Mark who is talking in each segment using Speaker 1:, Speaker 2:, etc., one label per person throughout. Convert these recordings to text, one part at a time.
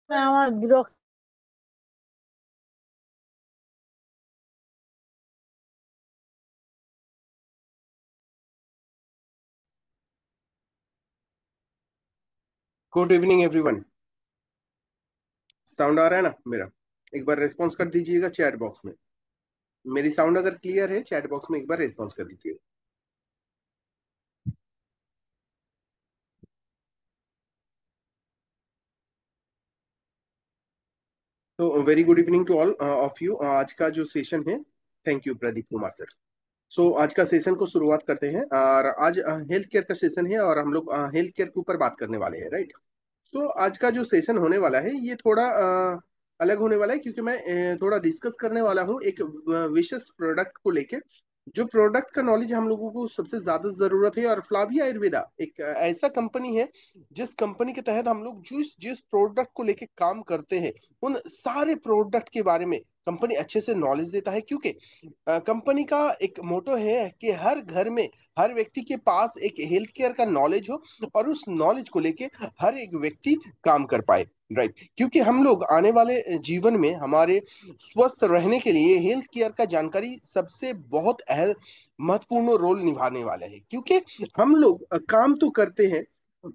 Speaker 1: আমার বিরক্ত।
Speaker 2: Good evening everyone. Sound आ रहा है ना मेरा? एक बार रेस्पॉन्स कर दीजिएगा चैट बॉक्स में। मेरी साउंड अगर क्लियर है चैट बॉक्स में एक बार रेस्पॉन्स कर दीजिएगा। तो very good evening to all of you. आज का जो सेशन है, thank you Pradeep Kumar sir. So आज का सेशन को शुरुआत करते हैं। और आज हेल्थ केयर का सेशन है और हम लोग हेल्थ केयर के ऊपर बात करने वाले हैं, राइट? सो आज का जो सेशन होने वाला है ये थोड़ा अलग होने वाला है, क्योंकि मैं थोड़ा डिस्कस करने वाला हूँ एक विशेष प्रोडक्ट को लेके, जो प्रोडक्ट का नॉलेज हम लोगों को सबसे ज्यादा जरूरत है। और फ्लाविया आयुर्वेदा एक ऐसा कंपनी है जिस कंपनी के तहत हम लोग जिस जिस प्रोडक्ट को लेके काम करते हैं उन सारे प्रोडक्ट के बारे में कंपनी अच्छे से नॉलेज देता है। क्योंकि कंपनी का एक मोटो है कि हर घर में हर व्यक्ति के पास एक हेल्थ केयर का नॉलेज हो और उस नॉलेज को लेके हर एक व्यक्ति काम कर पाए, राइट? क्योंकि हम लोग आने वाले जीवन में हमारे स्वस्थ रहने के लिए हेल्थ केयर का जानकारी सबसे बहुत अहम महत्वपूर्ण रोल निभाने वाला है। क्योंकि हम लोग काम तो करते हैं,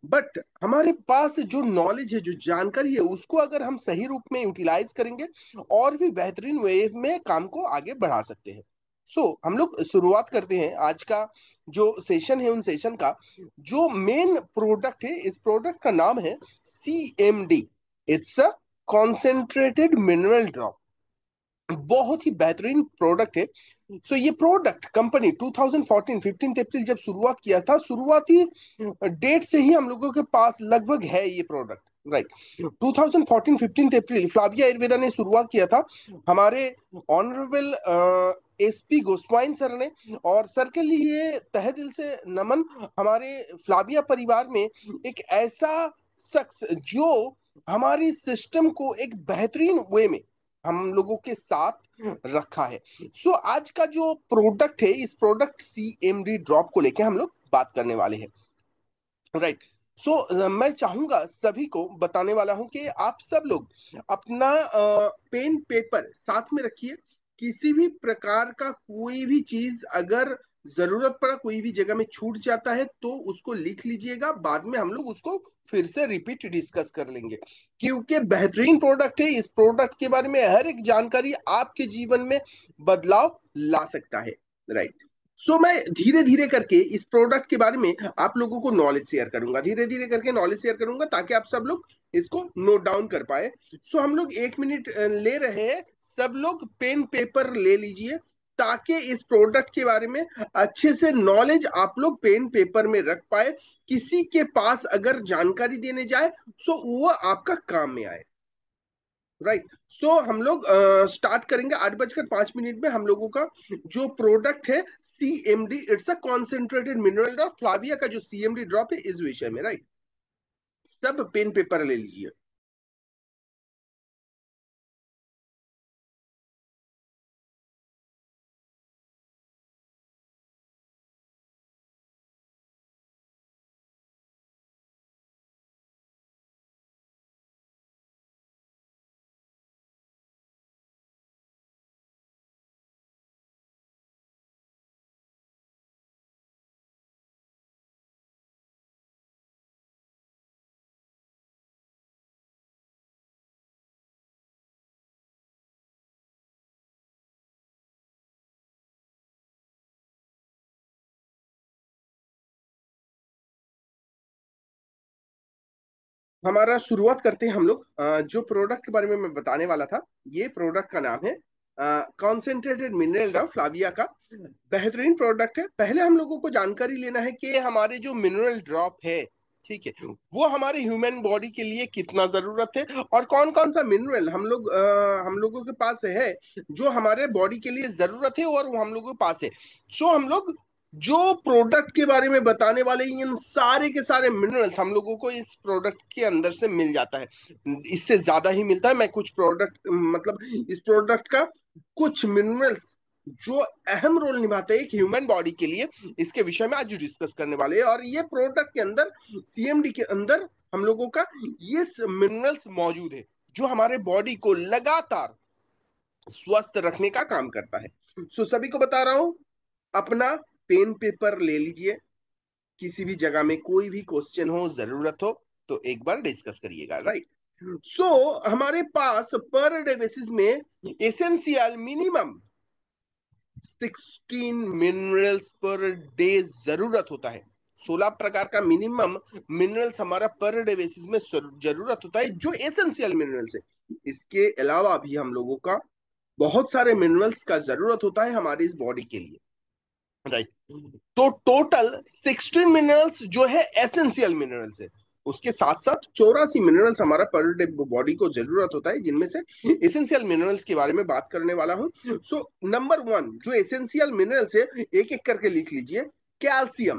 Speaker 2: बट हमारे पास जो नॉलेज है, जो जानकारी है, उसको अगर हम सही रूप में यूटिलाइज करेंगे और भी बेहतरीन वे में काम को आगे बढ़ा सकते हैं। हम लोग शुरुआत करते हैं आज का जो सेशन है उन सेशन का। जो मेन प्रोडक्ट है, इस प्रोडक्ट का नाम है CMD। It's a concentrated mineral drop. बहुत ही बेहतरीन प्रोडक्ट है। ये प्रोडक्ट कंपनी 2014 15 अप्रैल जब शुरुआत किया था, शुरुआती डेट से ही हम लोगों के पास लगभग है ये प्रोडक्ट, राइट? 2014 15 अप्रैल फ्लाविया आयुर्वेदा ने शुरुआत किया था। हमारे ऑनरेबल SP गोस्वाइन सर ने, और सर के लिए तहे दिल से नमन। हमारे फ्लाविया परिवार में एक ऐसा शख्स जो हमारी सिस्टम को एक बेहतरीन वे में हम लोगों के साथ रखा है। आज का जो प्रोडक्ट है, इस प्रोडक्ट CMD ड्रॉप को लेके हम लोग बात करने वाले हैं, राइट? मैं चाहूंगा सभी को बताने वाला हूं कि आप सब लोग अपना पेन पेपर साथ में रखिए। किसी भी प्रकार का कोई भी चीज अगर जरूरत पड़ा, कोई भी जगह में छूट जाता है तो उसको लिख लीजिएगा, बाद में हम लोग उसको फिर से रिपीट डिस्कस कर लेंगे। क्योंकि बेहतरीन प्रोडक्ट है, इस प्रोडक्ट के बारे में हर एक जानकारी आपके जीवन में बदलाव ला सकता है, राइट? मैं धीरे धीरे करके इस प्रोडक्ट के बारे में आप लोगों को नॉलेज शेयर करूंगा, धीरे धीरे करके नॉलेज शेयर करूंगा, ताकि आप सब लोग इसको नोट डाउन कर पाए। हम लोग 1 मिनट ले रहे हैं, सब लोग पेन पेपर ले लीजिए, ताकि इस प्रोडक्ट के बारे में अच्छे से नॉलेज आप लोग पेन पेपर में रख पाए। किसी के पास अगर जानकारी देने जाए वो आपका काम में आए, राइट? हम लोग स्टार्ट करेंगे 8:05 में। हम लोगों का जो प्रोडक्ट है CMD, it's a concentrated mineral drop. Flavia का जो CMD ड्रॉप है इस विषय में, राइट? सब पेन पेपर ले लीजिए। हमारा शुरुआत करते हैं हम लोग। जो प्रोडक्ट के बारे में मैं बताने वाला था, ये प्रोडक्ट का नाम है कॉन्सेंट्रेटेड मिनरल ड्रॉप, फ्लाविया का। बेहतरीन प्रोडक्ट है। पहले हम लोगों को जानकारी लेना है कि हमारे जो मिनरल ड्रॉप है, ठीक है, वो हमारे ह्यूमन बॉडी के लिए कितना जरूरत है और कौन कौन सा मिनरल हम लोगों के पास है जो हमारे बॉडी के लिए जरूरत है और वो हम लोगों के पास है। हम लोग जो प्रोडक्ट के बारे में बताने वाले हैं, इन सारे के सारे मिनरल्स हम लोगों को इस प्रोडक्ट के अंदर से मिल जाता है। इससे ज्यादा ही मिलता है। मैं कुछ प्रोडक्ट मतलब इस प्रोडक्ट का कुछ मिनरल्स जो अहम रोल निभाते हैं एक ह्यूमन बॉडी के लिए, इसके विषय में आज डिस्कस करने वाले हैं। और ये प्रोडक्ट के अंदर, CMD के अंदर हम लोगों का ये मिनरल्स मौजूद है जो हमारे बॉडी को लगातार स्वस्थ रखने का काम करता है। सभी को बता रहा हूं, अपना पेन पेपर ले लीजिए, किसी भी जगह में कोई भी क्वेश्चन हो, जरूरत हो तो एक बार डिस्कस करिएगा, राइट। हमारे पास पर डे बेसिस में essential minimum 16 minerals per day जरूरत होता है। 16 प्रकार का मिनिमम मिनरल्स हमारा पर डे बेसिस में जरूरत होता है, जो एसेंशियल मिनरल्स है। इसके अलावा भी हम लोगों का बहुत सारे मिनरल्स का जरूरत होता है हमारी इस बॉडी के लिए, राइट। तो टोटल 16 मिनरल्स जो है एसेंशियल मिनरल्स है। उसके साथ साथ 84 मिनरल्स हमारा पर डे बॉडी को जरूरत होता है, जिनमें से एसेंशियल मिनरल्स के बारे में बात करने वाला हूं। नंबर वन जो एसेंशियल मिनरल्स है, एक एक करके लिख लीजिए। कैल्शियम,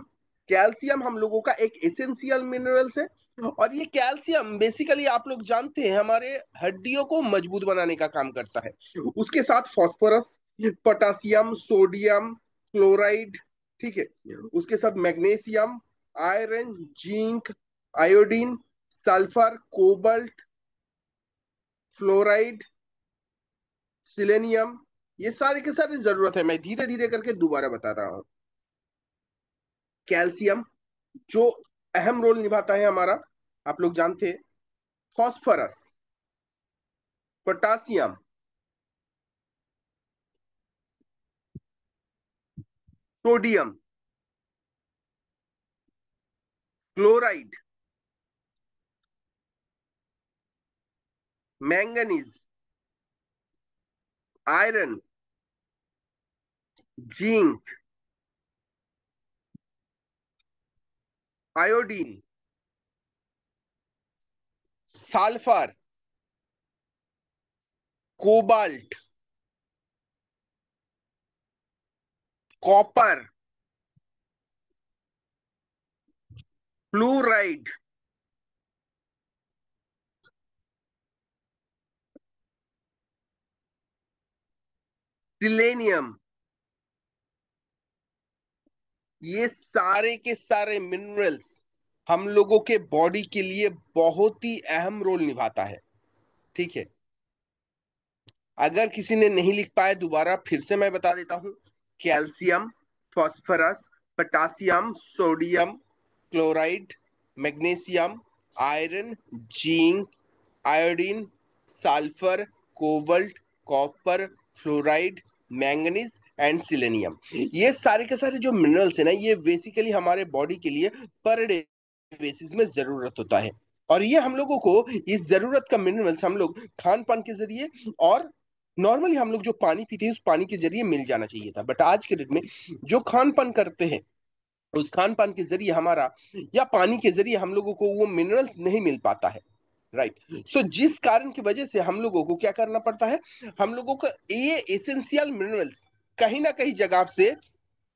Speaker 2: कैल्शियम हम लोगों का एक एसेंशियल मिनरल्स है। और ये कैल्शियम बेसिकली आप लोग जानते हैं हमारे हड्डियों को मजबूत बनाने का काम करता है। उसके साथ फास्फोरस, पोटासियम, सोडियम क्लोराइड, ठीक है। उसके साथ magnesium, iron, zinc, iodine, sulphur, cobalt, fluoride, selenium, ये सारे के सारे जरूरत है। मैं धीरे धीरे करके दोबारा बता रहा हूं। कैल्शियम जो अहम रोल निभाता है हमारा, आप लोग जानते हैं। Phosphorus, potassium, sodium, chloride, manganese, iron, zinc, iodine, sulphur, cobalt, copper, fluoride, selenium, ये सारे के सारे मिनरल्स हम लोगों के बॉडी के लिए बहुत ही अहम रोल निभाता है, ठीक है। अगर किसी ने नहीं लिख पाया, दोबारा फिर से मैं बता देता हूं। Calcium, phosphorus, potassium, sodium, chloride, magnesium, iron, zinc, iodine, sulphur, cobalt, copper, fluoride, manganese and selenium, ये सारे के सारे जो मिनरल्स है ना, ये बेसिकली हमारे बॉडी के लिए पर डे बेसिस में जरूरत होता है। और ये हम लोगों को इस जरूरत का मिनरल्स हम लोग खान पान के जरिए और नॉर्मली हम लोग जो पानी पीते हैं उस पानी के जरिए मिल जाना चाहिए था। बट आज के डेट में जो खान पान करते हैं, उस खान पान के जरिए हमारा या पानी के जरिए हम लोगों को वो मिनरल्स नहीं मिल पाता है, राइट। जिस कारण की वजह से हम लोगों को क्या करना पड़ता है, हम लोगों को ये एसेंशियल मिनरल्स कहीं ना कहीं जगह से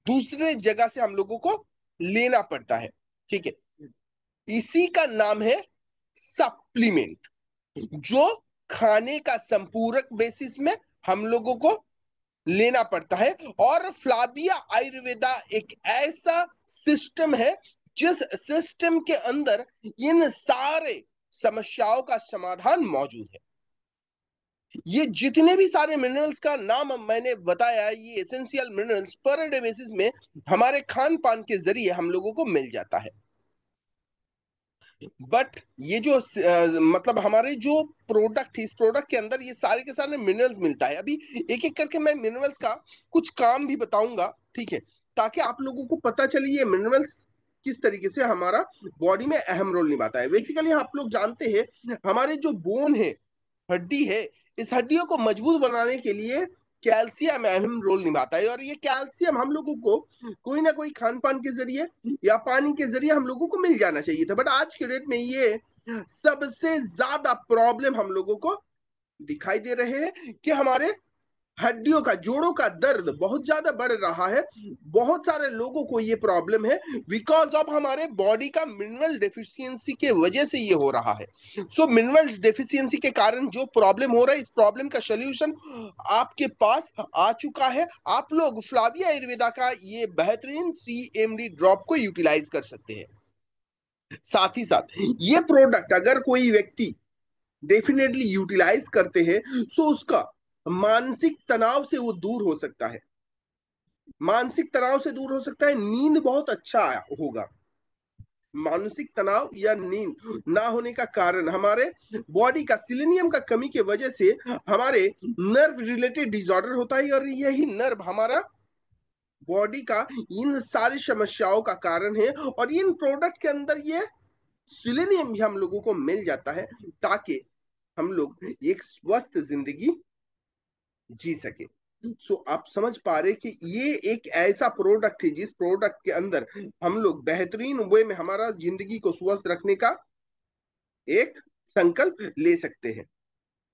Speaker 2: दूसरे जगह से हम लोगों को लेना पड़ता है, ठीक है। इसी का नाम है सप्लीमेंट, जो खाने का संपूरक बेसिस में हम लोगों को लेना पड़ता है। और फ्लाविया आयुर्वेदा एक ऐसा सिस्टम है जिस सिस्टम के अंदर इन सारे समस्याओं का समाधान मौजूद है। ये जितने भी सारे मिनरल्स का नाम मैंने बताया, ये essential minerals per day basis में हमारे खान पान के जरिए हम लोगों को मिल जाता है। बट ये जो मतलब हमारे जो प्रोडक्ट है, इस प्रोडक्ट के अंदर ये सारे के सारे मिनरल्स मिलता है। अभी एक एक करके मैं मिनरल्स का कुछ काम भी बताऊंगा, ठीक है, ताकि आप लोगों को पता चले ये मिनरल्स किस तरीके से हमारा बॉडी में अहम रोल निभाता है। बेसिकली आप लोग जानते हैं हमारे जो बोन है, हड्डी है, इस हड्डियों को मजबूत बनाने के लिए कैल्शियम अहम रोल निभाता है। और ये कैल्शियम हम लोगों को कोई ना कोई खान पान के जरिए या पानी के जरिए हम लोगों को मिल जाना चाहिए था। बट आज के डेट में ये सबसे ज्यादा प्रॉब्लम हम लोगों को दिखाई दे रहे हैं कि हमारे हड्डियों का, जोड़ों का दर्द बहुत ज्यादा बढ़ रहा है। बहुत सारे लोगों को ये प्रॉब्लम है बिकॉज ऑफ हमारे बॉडी का मिनरल डेफिशिएंसी के वजह से ये हो रहा है। मिनरल डेफिशिएंसी के कारण जो प्रॉब्लम हो रहा है, इस प्रॉब्लम का सोल्यूशन आपके पास आ चुका है। आप लोग फ्लाविया आयुर्वेदा का ये बेहतरीन CMD ड्रॉप को यूटिलाइज कर सकते हैं। साथ ही साथ ये प्रोडक्ट अगर कोई व्यक्ति डेफिनेटली यूटिलाइज करते हैं, सो उसका मानसिक तनाव से वो दूर हो सकता है, मानसिक तनाव से दूर हो सकता है, नींद बहुत अच्छा होगा। मानसिक तनाव या नींद ना होने का कारण हमारे बॉडी का सिलेनियम का कमी के वजह से हमारे नर्व रिलेटेड डिसऑर्डर होता है, और यही नर्व हमारा बॉडी का इन सारी समस्याओं का कारण है। और इन प्रोडक्ट के अंदर ये सिलेनियम भी हम लोगों को मिल जाता है, ताकि हम लोग एक स्वस्थ जिंदगी जी सके। सो आप समझ पा रहे कि ये एक ऐसा प्रोडक्ट है जिस प्रोडक्ट के अंदर हम लोग बेहतरीन वे में हमारा जिंदगी को स्वस्थ रखने का एक संकल्प ले सकते हैं।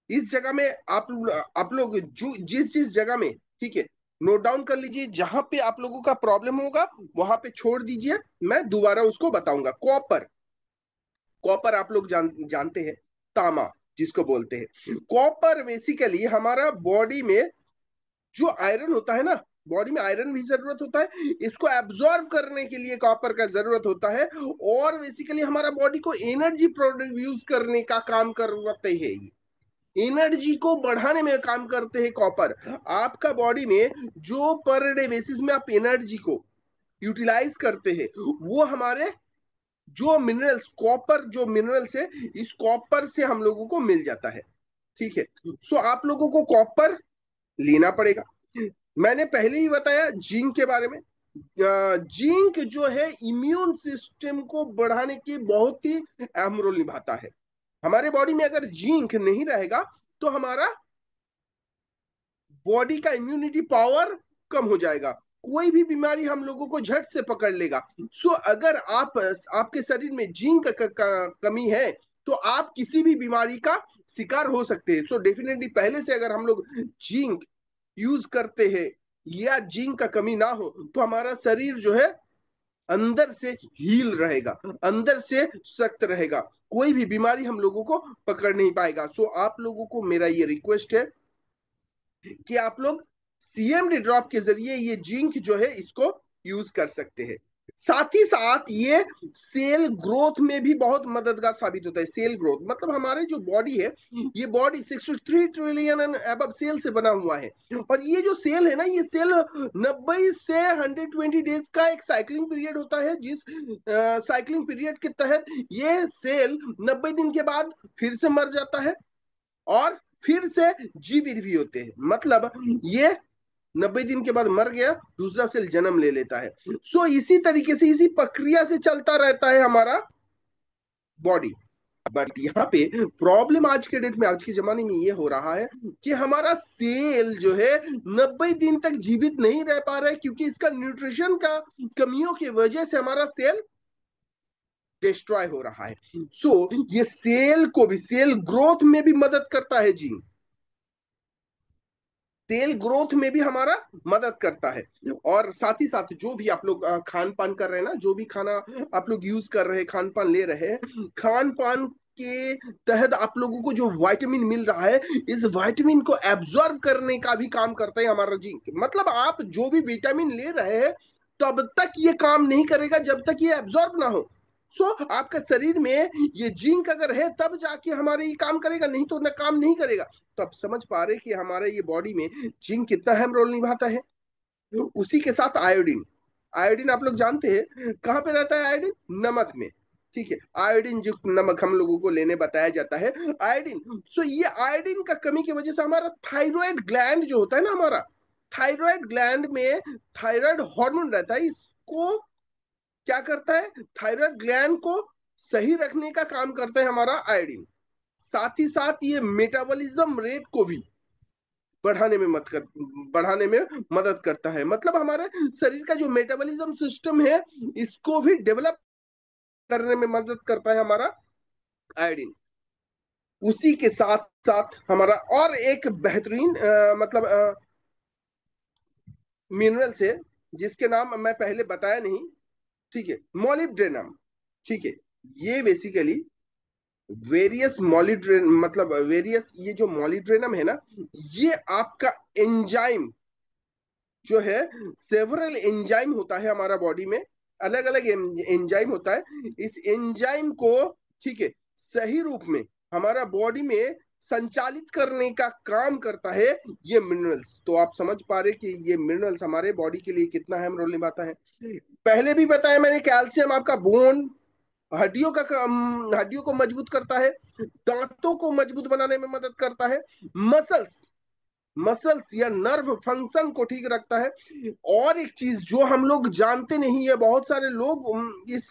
Speaker 2: इस जगह में आप लोग जो जिस जिस जगह में, ठीक है, नोट डाउन कर लीजिए, जहां पे आप लोगों का प्रॉब्लम होगा वहां पे छोड़ दीजिए, मैं दोबारा उसको बताऊंगा। कॉपर, कॉपर आप लोग जानते हैं, तामा जिसको बोलते हैं। कॉपर बेसिकली हमारा बॉडी में जो आयरन होता है ना, बॉडी में आयरन भी जरूरत होता है, इसको एब्जॉर्ब करने के लिए कॉपर का जरूरत होता है। और बेसिकली हमारा बॉडी को एनर्जी प्रोड्यूस करने का काम करते हैं, एनर्जी को बढ़ाने में काम करते हैं कॉपर। आपका बॉडी में जो पर डे बेसिस में आप एनर्जी को यूटिलाइज करते हैं, वो हमारे जो मिनरल्स, कॉपर जो मिनरल्स है, इस कॉपर से हम लोगों को मिल जाता है। ठीक है, सो आप लोगों को कॉपर लेना पड़ेगा। मैंने पहले ही बताया जिंक के बारे में। जिंक जो है इम्यून सिस्टम को बढ़ाने की बहुत ही अहम रोल निभाता है। हमारे बॉडी में अगर जिंक नहीं रहेगा तो हमारा बॉडी का इम्यूनिटी पावर कम हो जाएगा, कोई भी बीमारी हम लोगों को झट से पकड़ लेगा। सो अगर आपके शरीर में जिंक कमी है तो आप किसी भी बीमारी का शिकार हो सकते हैं। सो डेफिनेटली पहले से अगर हम लोग जिंक यूज करते हैं या जिंक का कमी ना हो तो हमारा शरीर जो है अंदर से हील रहेगा, अंदर से सख्त रहेगा, कोई भी बीमारी हम लोगों को पकड़ नहीं पाएगा। सो आप लोगों को मेरा ये रिक्वेस्ट है कि आप लोग सीएमडी ड्रॉप के जरिए ये जिंक जो है इसको यूज कर सकते हैं। साथ ही साथ ये सेल ग्रोथ में भी बहुत मददगार साबित होता है। सेल ग्रोथ मतलब हमारे जो बॉडी है, ये body 63 trillion and above cell से बना हुआ है। और ये जो सेल है ना, ये सेल 90 से 120 डेज का एक साइक्लिंग पीरियड होता है, जिस साइक्लिंग पीरियड के तहत ये सेल 90 दिन के बाद फिर से मर जाता है और फिर से जीवित भी होते हैं। मतलब ये 90 दिन के बाद मर गया, दूसरा सेल जन्म ले लेता है। सो इसी तरीके से, इसी प्रक्रिया से चलता रहता है हमारा बॉडी। बट यहाँ पे प्रॉब्लम आज के डेट में, आज के जमाने में ये हो रहा है कि हमारा सेल जो है 90 दिन तक जीवित नहीं रह पा रहा है, क्योंकि इसका न्यूट्रिशन का कमियों की वजह से हमारा सेल डिस्ट्रॉय हो रहा है। सो ये सेल को भी, सेल ग्रोथ में भी मदद करता है जी, सेल ग्रोथ में भी हमारा मदद करता है। और साथ ही साथ जो भी आप लोग खान पान कर रहे हैं ना, जो भी खाना आप लोग यूज कर रहे हैं, खान पान ले रहे हैं, खान पान के तहत आप लोगों को जो विटामिन मिल रहा है, इस विटामिन को एब्जॉर्ब करने का भी काम करता है हमारा जिंक। मतलब आप जो भी विटामिन ले रहे हैं तब तक ये काम नहीं करेगा जब तक ये एब्जॉर्ब ना हो। सो आपका शरीर में ये जिंक अगर है तब जाके हमारे ये काम करेगा, नहीं तो ना काम नहीं करेगा। तो आप समझ पा रहे कि हमारे ये बॉडी में जिंक कितना अहम रोल निभाता है। उसी के साथ आयोडीन, आयोडीन आप लोग जानते हैं कहाँ पे रहता है? आयोडीन नमक में। ठीक है, आयोडीन जो नमक हम लोगों को लेने बताया जाता है, आयोडीन। सो ये आयोडीन का कमी की वजह से हमारा थायराइड ग्लैंड जो होता है ना, हमारा थायराइड ग्लैंड में थायराइड हार्मोन रहता है, इसको क्या करता है? थायराइड ग्लैंड को सही रखने का काम करता है हमारा आयोडीन। साथ ही साथ ये मेटाबॉलिज्म रेट को भी बढ़ाने में मदद करता है। मतलब हमारे शरीर का जो मेटाबॉलिज्म सिस्टम है, इसको भी डेवलप करने में मदद करता है हमारा आयोडीन। उसी के साथ साथ हमारा और एक बेहतरीन मतलब मिनरल्स है जिसके नाम मैं पहले बताया नहीं, ठीक है, मॉलिब्डेनम। ठीक है, ये बेसिकली वेरियस मॉलिड्रेन, मतलब वेरियस, ये जो मॉलिड्रेनम है ना, ये आपका एंजाइम जो है, सेवरल एंजाइम होता है हमारा बॉडी में, अलग अलग एंजाइम होता है। इस एंजाइम को, ठीक है, सही रूप में हमारा बॉडी में संचालित करने का काम करता है ये मिनरल्स। तो आप समझ पा रहे कि ये मिनरल्स हमारे बॉडी के लिए कितना अहम रोल निभाता है। पहले भी बताया मैंने, कैल्शियम आपका बोन, हड्डियों को मजबूत करता है, दांतों को मजबूत बनाने में मदद करता है, मसल्स मसल्स या नर्व फंक्शन को ठीक रखता है। और एक चीज जो हम लोग जानते नहीं है, बहुत सारे लोग इस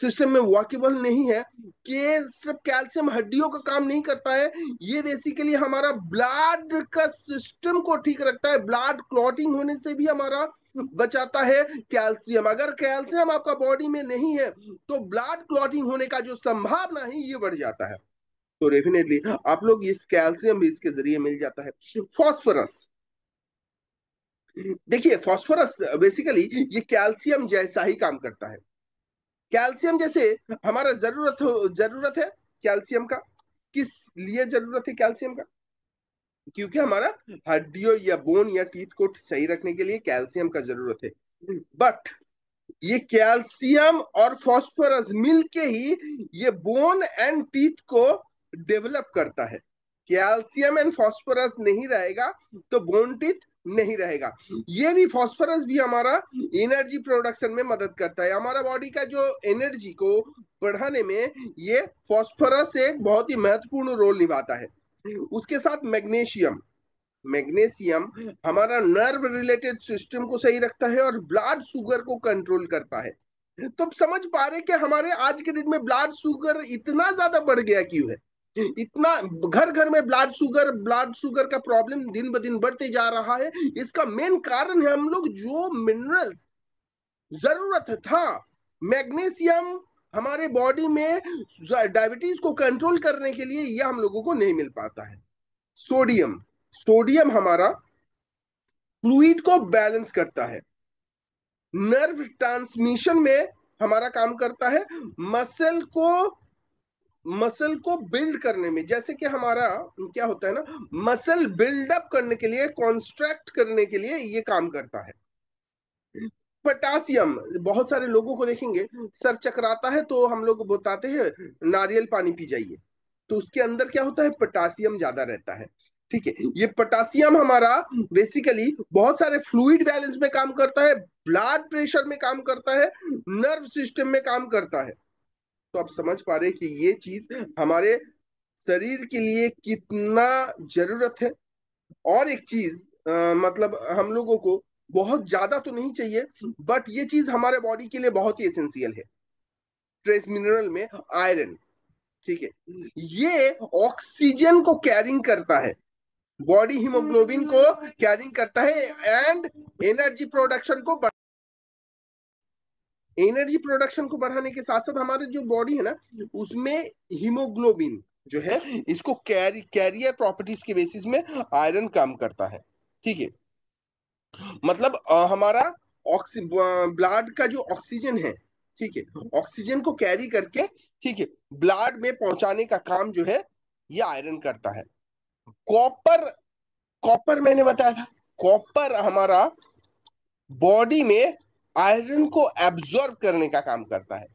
Speaker 2: सिस्टम में वाकिबल नहीं है कि सिर्फ कैल्शियम हड्डियों का काम नहीं करता है, ये बेसिकली हमारा ब्लड का सिस्टम को ठीक रखता है, ब्लड क्लॉटिंग होने से भी हमारा बचाता है कैल्शियम। अगर कैल्शियम आपका बॉडी में नहीं है तो ब्लड क्लॉटिंग होने का जो संभावना है ये बढ़ जाता है। तो डेफिनेटली आप लोग इस कैल्शियम भी इसके जरिए मिल जाता है। फॉस्फोरस, देखिए फॉस्फोरस बेसिकली ये कैल्शियम जैसा ही काम करता है। कैल्शियम जैसे हमारा जरूरत है कैल्शियम का। किस लिए जरूरत है कैल्शियम का? क्योंकि हमारा हड्डियों या बोन या टीथ को सही रखने के लिए कैल्शियम का जरूरत है। बट ये कैल्शियम और फास्फोरस मिलके ही ये बोन एंड टीथ को डेवलप करता है। कैल्शियम एंड फास्फोरस नहीं रहेगा तो बोन टीथ नहीं रहेगा। ये भी फास्फोरस भी हमारा एनर्जी प्रोडक्शन में मदद करता है। हमारा बॉडी का जो एनर्जी को बढ़ाने में ये फास्फोरस एक बहुत ही महत्वपूर्ण रोल निभाता है। उसके साथ मैग्नीशियम, मैग्नीशियम हमारा नर्व रिलेटेड सिस्टम को सही रखता है और ब्लड शुगर को कंट्रोल करता है। तो समझ पा रहे कि हमारे आज के डेट में ब्लड शुगर इतना ज्यादा बढ़ गया क्यों है? इतना घर घर में ब्लड शुगर का प्रॉब्लम दिन ब दिन बढ़ते जा रहा है। इसका मेन कारण है हम लोग जो मिनरल्स जरूरत था, मैग्नीशियम हमारे बॉडी में डायबिटीज को कंट्रोल करने के लिए यह हम लोगों को नहीं मिल पाता है। सोडियम, सोडियम हमारा फ्लूइड को बैलेंस करता है, नर्व ट्रांसमिशन में हमारा काम करता है, मसल को मसल को बिल्ड करने में, जैसे कि हमारा क्या होता है ना, मसल बिल्डअप करने के लिए, कॉन्स्ट्रक्ट करने के लिए ये काम करता है। पोटासियम, बहुत सारे लोगों को देखेंगे सर चकराता है तो हम लोग बताते हैं नारियल पानी पी जाइए, तो उसके अंदर क्या होता है, पोटासियम ज्यादा रहता है। ठीक है, ये पोटासियम हमारा बेसिकली बहुत सारे फ्लूइड बैलेंस में काम करता है, ब्लड प्रेशर में काम करता है, नर्व सिस्टम में काम करता है। तो आप समझ पा रहे हैं कि ये चीज हमारे शरीर के लिए कितना जरूरत है। और एक चीज मतलब हम लोगों को बहुत ज्यादा तो नहीं चाहिए, बट ये चीज हमारे बॉडी के लिए बहुत ही एसेंशियल है, ट्रेस मिनरल में आयरन। ठीक है, ये ऑक्सीजन को कैरिंग करता है, बॉडी हीमोग्लोबिन को कैरिंग करता है एंड एनर्जी प्रोडक्शन को एनर्जी प्रोडक्शन को बढ़ाने के साथ साथ हमारे जो बॉडी है ना उसमें हीमोग्लोबिन जो है इसको कैरियर प्रॉपर्टीज के बेसिस में आयरन काम करता है। ठीक है, मतलब हमारा ब्लड का जो ऑक्सीजन है, ठीक है, ऑक्सीजन को कैरी करके, ठीक है, ब्लड में पहुंचाने का काम जो है ये आयरन करता है। कॉपर, कॉपर मैंने बताया था, कॉपर हमारा बॉडी में आयरन को एब्जॉर्ब करने का काम करता है।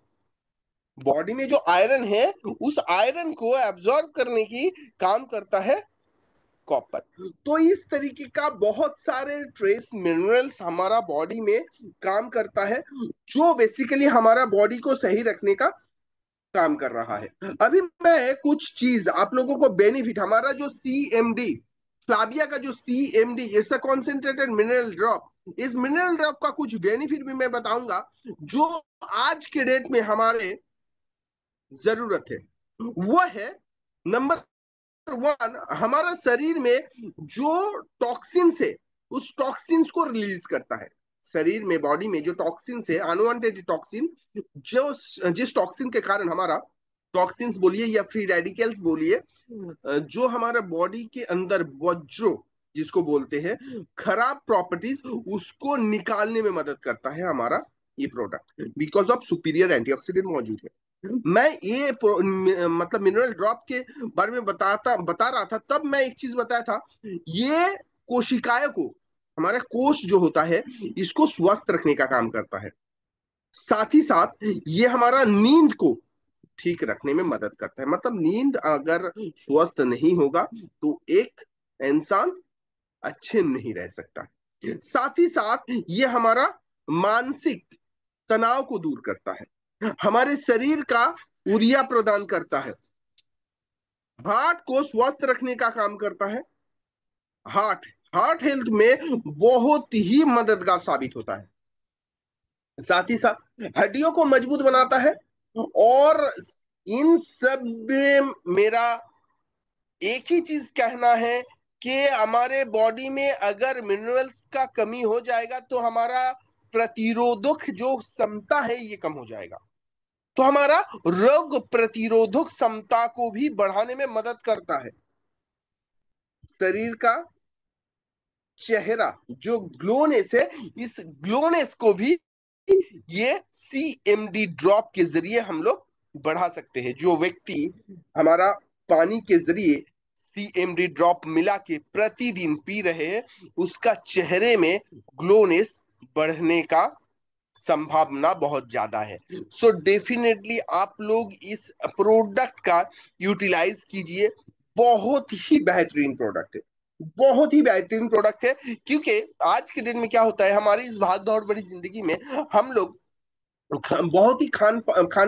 Speaker 2: बॉडी में जो आयरन है उस आयरन को एब्जॉर्ब करने की काम करता है कॉपर। तो इस तरीके का बहुत सारे ट्रेस मिनरल्स हमारा बॉडी में काम करता है जो बेसिकली हमारा बॉडी को सही रखने का काम कर रहा है। अभी मैं कुछ चीज आप लोगों को बेनिफिट, हमारा जो CMD, फ्लाविया का जो CMD, it's a concentrated mineral drop, इस मिनरल ड्रॉप का कुछ बेनिफिट भी मैं बताऊंगा जो आज के डेट में हमारे जरूरत है। वो है नंबर वन, हमारा शरीर में जो टॉक्सिन्स है उस टॉक्सिन्स को रिलीज करता है। शरीर में, बॉडी में जो टॉक्सिन्स है, अनवांटेड टॉक्सिन, जो जिस टॉक्सिन के कारण हमारा, टॉक्सिन्स बोलिए या फ्री रेडिकल्स बोलिए, जो हमारा बॉडी के अंदर वज्रो जिसको बोलते हैं खराब प्रॉपर्टीज, उसको निकालने में मदद करता है हमारा ये product, because of superior antioxidant मौजूद है। मैं ये मतलब मिनरल ड्रॉप के बारे में बता रहा था, तब मैं एक चीज बताया था, ये कोशिकाएं को, हमारा कोष जो होता है इसको स्वस्थ रखने का काम करता है। साथ ही साथ ये हमारा नींद को ठीक रखने में मदद करता है। मतलब नींद अगर स्वस्थ नहीं होगा तो एक इंसान अच्छे नहीं रह सकता। साथ ही साथ ये हमारा मानसिक तनाव को दूर करता है, हमारे शरीर का ऊर्जा प्रदान करता है, हार्ट को स्वस्थ रखने का काम करता है। हार्ट हार्ट हेल्थ में बहुत ही मददगार साबित होता है। साथ ही साथ हड्डियों को मजबूत बनाता है। और इन सब में मेरा एक ही चीज कहना है कि हमारे बॉडी में अगर मिनरल्स का कमी हो जाएगा तो हमारा प्रतिरोधक जो क्षमता है ये कम हो जाएगा। तो हमारा रोग प्रतिरोधक क्षमता को भी बढ़ाने में मदद करता है। शरीर का चेहरा जो ग्लोनेस है, इस ग्लोनेस को भी ये CMD ड्रॉप के जरिए हम लोग बढ़ा सकते हैं। जो व्यक्ति हमारा पानी के जरिए CMD ड्रॉप मिला के प्रतिदिन पी रहे हैं, उसका चेहरे में ग्लोनेस बढ़ने का संभावना बहुत ज्यादा है। सो डेफिनेटली आप लोग इस प्रोडक्ट का यूटिलाइज कीजिए। बहुत ही बेहतरीन प्रोडक्ट है, बहुत ही बेहतरीन प्रोडक्ट है। क्योंकि आज के दिन में क्या होता है, हमारी इस भाग दौड़ भरी जिंदगी में हम लोग बहुत ही खान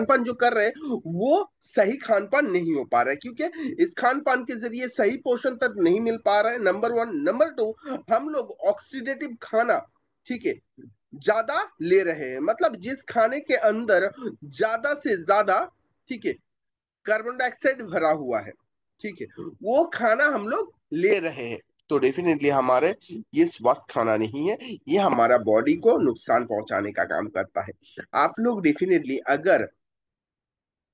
Speaker 2: पान जो कर रहे हैं वो सही खान पान नहीं हो पा रहा है, क्योंकि इस खान पान के जरिए सही पोषण तत्व नहीं मिल पा रहा है, नंबर वन। नंबर टू, हम लोग ऑक्सीडेटिव खाना, ठीक है, ज्यादा ले रहे हैं। मतलब जिस खाने के अंदर ज्यादा से ज्यादा, ठीक है, कार्बन डाइऑक्साइड भरा हुआ है, ठीक है, वो खाना हम लोग ले रहे हैं। तो डेफिनेटली हमारे ये स्वस्थ खाना नहीं है, ये हमारा बॉडी को नुकसान पहुंचाने का काम करता है। आप लोग डेफिनेटली अगर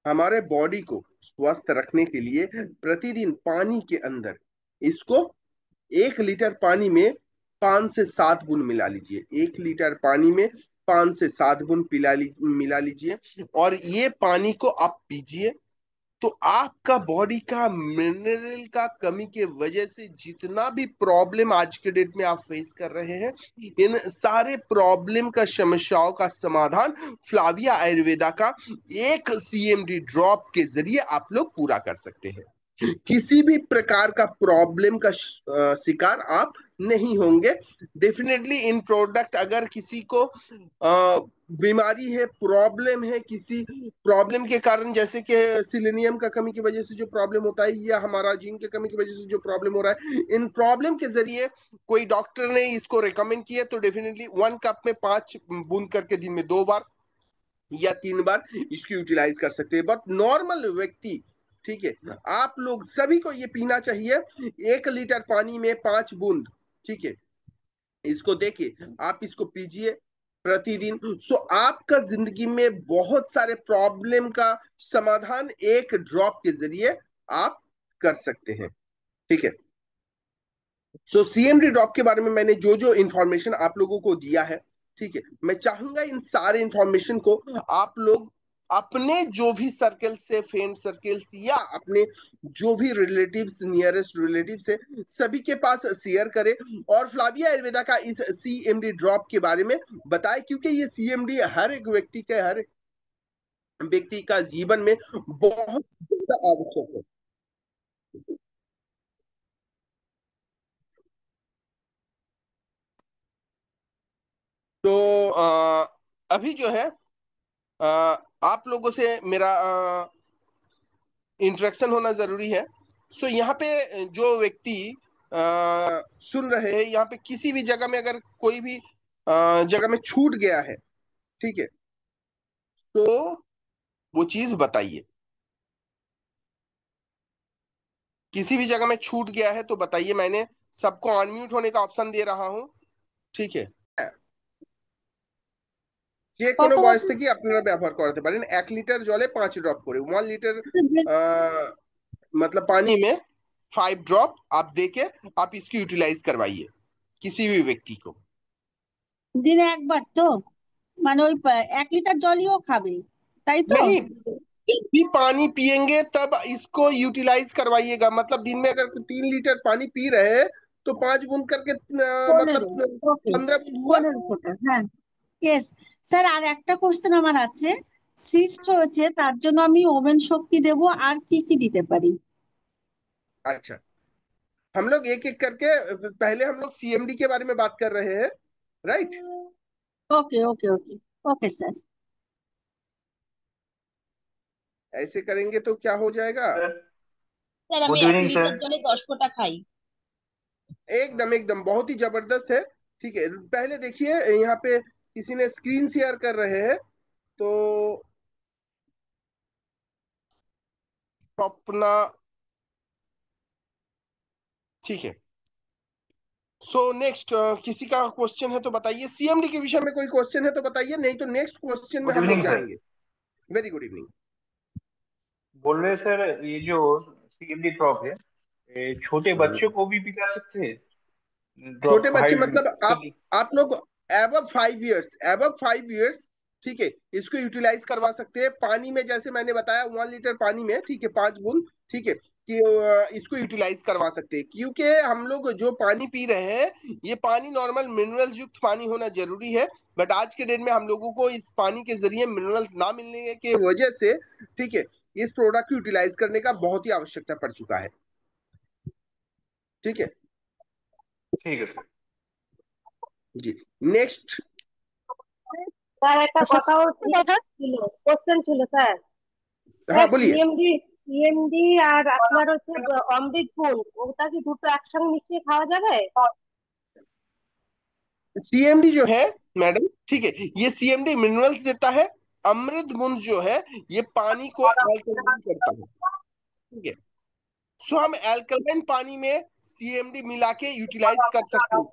Speaker 2: हमारे बॉडी को स्वस्थ रखने के लिए प्रतिदिन पानी के अंदर इसको 1 लीटर पानी में 5 से 7 बूंद मिला लीजिए। 1 लीटर पानी में 5 से 7 बूंद मिला लीजिए और ये पानी को आप पीजिए। तो आपका बॉडी का मिनरल का कमी के वजह से जितना भी प्रॉब्लम आज के डेट में आप फेस कर रहे हैं, इन सारे प्रॉब्लम का समस्याओं का समाधान फ्लाविया आयुर्वेदा का एक CMD ड्रॉप के जरिए आप लोग पूरा कर सकते हैं। किसी भी प्रकार का प्रॉब्लम का शिकार आप नहीं होंगे। डेफिनेटली इन प्रोडक्ट अगर किसी को बीमारी है, प्रॉब्लम है, किसी प्रॉब्लम के कारण, जैसे कि सिलेनियम का कमी की वजह से जो प्रॉब्लम होता है या हमारा जिंक की कमी की वजह से जो प्रॉब्लम हो रहा है, इन प्रॉब्लम के जरिए कोई डॉक्टर ने इसको रिकमेंड किया तो डेफिनेटली 1 कप में 5 बूंद करके दिन में 2 बार या 3 बार इसको यूटिलाइज कर सकते हैं। बट नॉर्मल व्यक्ति, ठीक है, आप लोग सभी को ये पीना चाहिए। 1 लीटर पानी में 5 बूंद, ठीक है, इसको देखिए, आप इसको पीजिए प्रतिदिन। सो आपका जिंदगी में बहुत सारे प्रॉब्लम का समाधान एक ड्रॉप के जरिए आप कर सकते हैं, ठीक है। सो CMD ड्रॉप के बारे में मैंने जो जो इंफॉर्मेशन आप लोगों को दिया है, ठीक है, मैं चाहूंगा इन सारे इंफॉर्मेशन को आप लोग अपने जो भी सर्कल से, फ्रेंड सर्कल्स या अपने जो भी रिलेटिव्स, नियरेस्ट रिलेटिव्स है, सभी के पास शेयर करें और फ्लाविया आयुर्वेदा का इस CMD ड्रॉप के बारे में बताएं। क्योंकि ये CMD हर एक व्यक्ति के, हर एक व्यक्ति का जीवन में बहुत ज्यादा आवश्यक है। तो अभी जो है अ, आप लोगों से मेरा इंटरेक्शन होना जरूरी है। सो यहाँ पे जो व्यक्ति अ, सुन रहे हैं, यहाँ पे किसी भी जगह में अगर कोई भी जगह में छूट गया है, ठीक है, तो वो चीज बताइए। किसी भी जगह में छूट गया है तो बताइए। मैंने सबको अनम्यूट होने का ऑप्शन दे रहा हूँ, ঠিক है। যে কোনো
Speaker 1: কত
Speaker 2: বয়স
Speaker 1: বছর?
Speaker 2: থেকে আপনারা ব্যবহার করাতে পারেন। 1 লিটার জলে 5 ড্রপ করে, 1 লিটার
Speaker 1: আচ্ছা,
Speaker 2: मतलब पानी में 5 ड्रॉप आप देके आप इसकी यूटिलाइज करवाइए किसी भी व्यक्ति को।
Speaker 1: দিনে একবার তো, মানে ওই 1 লিটার জলই ও খাবে, তাই তো?
Speaker 2: नहीं, जब भी पानी पिएंगे तब इसको यूटिलाइज करवाइएगा। मतलब दिन में अगर 3 लीटर पानी पी रहे हैं तो 5 बूंद करके मतलब
Speaker 1: 15। ওকে,
Speaker 2: 15 बूंद हुआ।
Speaker 1: 15 ফোঁটা, হ্যাঁ। ইয়েস। স্যার, আর একটা কোশ্চেন আমার আছে। সিস্ট হয়েছে, তার জন্য আমি ওমেন শক্তি দেব, আর কি কি দিতে পারি?
Speaker 2: अच्छा, हम लोग एक एक करके, पहले हम लोग सीएमडी के बारे में बात कर रहे हैं, राइट?
Speaker 1: ওকে ওকে ওকে। Okay sir.
Speaker 2: ऐसे करेंगे तो क्या हो जाएगा?
Speaker 3: सर।
Speaker 4: স্যার আমি
Speaker 3: गुड
Speaker 4: এক
Speaker 3: इवनिंग
Speaker 4: লিটার
Speaker 3: सर।
Speaker 4: জলে 10 ফোঁটা খাই।
Speaker 2: एकदम एकदम बहुत ही जबरदस्त है। ठीक है, पहले देखिए यहाँ पे किसी ने स्क्रीन शेयर कर रहे हैं, तो अपना, ठीक है। सो नेक्स्ट, किसी का क्वेश्चन है तो बताइए, सीएमडी के विषय में कोई क्वेश्चन है तो बताइए, नहीं तो नेक्स्ट क्वेश्चन में
Speaker 3: गुड
Speaker 2: हम लोग
Speaker 3: इवनिंग सर।
Speaker 2: जाएंगे। Very good evening.
Speaker 3: बोल रहे सर, ये जो सीएमडी ड्रॉप है, ये छोटे बच्चों को भी पिला सकते हैं? ड्रॉप
Speaker 2: छोटे बच्चे
Speaker 3: हाइट
Speaker 2: मतलब आप लोग एबव 5 इयर्स, एबव 5 इयर्स, ठीक है, इसको यूटिलाइज करवा सकते हैं पानी में, जैसे मैंने बताया 1 लीटर पानी में, ठीक है, 5 बूंद, ठीक है, कि इसको यूटिलाइज करवा सकते हैं, क्योंकि हम लोग जो पानी पी रहे हैं ये पानी नॉर्मल मिनरल्स युक्त पानी होना जरूरी है। बट आज के डेट में हम लोगों को इस पानी के जरिए मिनरल्स ना मिलने के वजह से, ठीक है, इस प्रोडक्ट को यूटिलाइज करने का बहुत ही आवश्यकता पड़ चुका है। ठीक है
Speaker 3: ठीक है सर।
Speaker 2: जी। नेक्स्ट।
Speaker 5: স্যার একটা
Speaker 1: আচ্ছা,
Speaker 5: কথা ছিল, কোশ্চেন ছিল স্যার।
Speaker 2: हाँ
Speaker 5: স্যার
Speaker 2: बोलिए।
Speaker 5: সিএমডি আর আপনার হচ্ছে অমৃত কুল, ওটা কি দুটো একসঙ্গে মিশিয়ে খাওয়া যাবে?
Speaker 2: सीएमडी जो है मैडम, ठीक है, ये सीएमडी मिनरल्स देता है। अमृत बूंद जो है ये पानी को अल्कलाइन करता है। ठीक है, सो हम अल्कलाइन पानी में सीएमडी मिला के यूटिलाइज कर सकते हैं।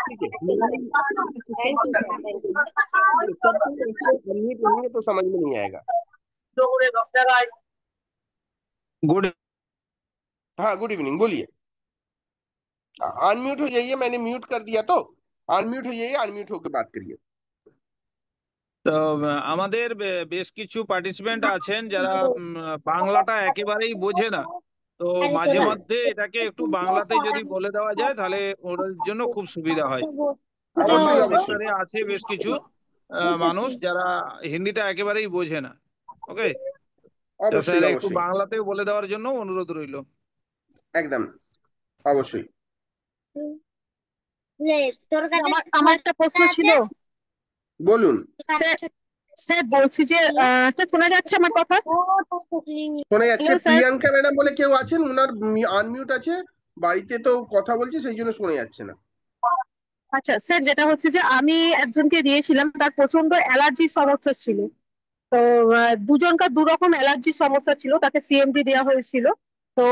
Speaker 2: ठीक है,
Speaker 5: thank you sir, thank you.
Speaker 2: सबको ऐसे अनम्यूट रहेंगे तो समझ में नहीं आएगा।
Speaker 6: गुड।
Speaker 2: हाँ गुड इवनिंग, बोलिए। अनम्यूट हो जाइए, मैंने म्यूट कर दिया तो अनम्यूट हो जाइए, अनम्यूट होकर बात करिए।
Speaker 6: তো আমাদের বেশ কিছু পার্টিসিপেন্ট আছেন যারা বাংলাটা একেবারেই বোঝে না। তো মাঝে মধ্যে এটাকে একটু বাংলাতে যদি বলে দেওয়া যায় তাহলে ওদের জন্য খুব সুবিধা হয়। কারণ
Speaker 2: অবশ্যই অবশ্যই
Speaker 6: এখানে আছে বেশ কিছু মানুষ যারা হিন্দিটা একেবারেই বোঝে না। ওকে, তো
Speaker 2: অবশ্যই
Speaker 6: স্যার একটু
Speaker 2: অবশ্যই
Speaker 6: বাংলাতেও বলে দেওয়ার জন্য অনুরোধ রইল।
Speaker 2: একদম অবশ্যই।
Speaker 5: তোর কাছে আমার আমার একটা প্রশ্ন ছিল
Speaker 2: বলুন।
Speaker 5: স্যার। স্যার বলছি যে তো শোনা যাচ্ছে আমার কথা?
Speaker 2: শোনা যাচ্ছে।
Speaker 5: Hello sir.
Speaker 2: প্রিয়াঙ্কা ম্যাডাম বলে কেউ আছেন, ওনার আনমিউট আছে, বাড়িতে তো কথা বলছে সেই জন্য শোনা যাচ্ছে না।
Speaker 5: আচ্ছা স্যার, যেটা হচ্ছে যে আমি একজনকে দিয়েছিলাম, তার প্রচন্ড অ্যালার্জির সমস্যা ছিল। তো দুজনকার দু রকম অ্যালার্জির সমস্যা ছিল, তাকে সিএমডি দেওয়া হয়েছিল। তো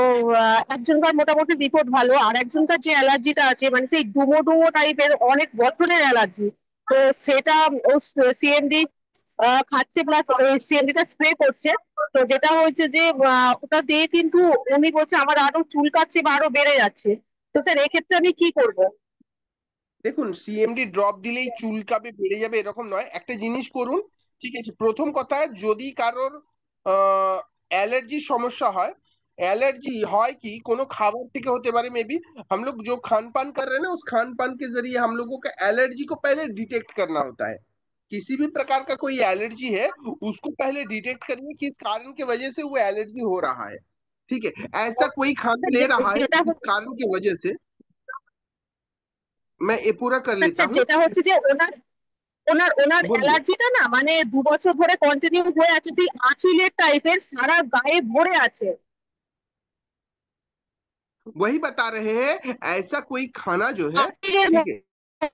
Speaker 5: একজনকার মোটামুটি রিপোর্ট ভালো, আর একজনকার যে অ্যালার্জিটা আছে মানে সেই ডুমো ডুমো টাইপের অনেক বছরের অ্যালার্জি। তো সেটা ও সিএমডি খাচ্ছে, প্লাস সিএমডিটা স্প্রে করছে। তো যেটা হয়েছে যে ওটা দিয়ে কিন্তু উনি বলছে আমার আরো চুলকাচ্ছে বা আরো বেড়ে যাচ্ছে। তো স্যার এক্ষেত্রে আমি কি করবো?
Speaker 2: দেখুন, সিএমডি ড্রপ দিলেই চুলকাবে বেড়ে যাবে এরকম নয়, একটা জিনিস করুন। ঠিক আছে, প্রথম কথা, যদি কারোর অ্যালার্জির সমস্যা হয়, एलर्जी হয় কি কোনো খাবার থেকে হতে পারে मे बी। हम लोग जो खान पान कर रहे हैं ना, उस खान पान के जरिए हम लोगों का एलर्जी को पहले डिटेक्ट करना होता है। किसी भी प्रकार का कोई एलर्जी है, उसको पहले डिटेक्ट करिए कि इस कारण की वजह से वो एलर्जी हो रहा है। ठीक है, ऐसा कोई खाना ले रहा है
Speaker 5: যেটা
Speaker 2: जिस कारण की वजह से, मैं ये पूरा कर लेता
Speaker 5: হচ্ছে
Speaker 2: हूँ।
Speaker 5: যেটা হচ্ছে যে ওনার ওনার ওনার
Speaker 2: बोलिए।
Speaker 5: অ্যালার্জিটা না মানে 2 বছর ধরে কন্টিনিউ হয়ে আছে, সেই আঁচিলের টাইপের সারা গায়ে ভরে আছে।
Speaker 2: वही बता रहे हैं, ऐसा कोई खाना जो है,
Speaker 5: আঁচিলের
Speaker 2: ठीक है,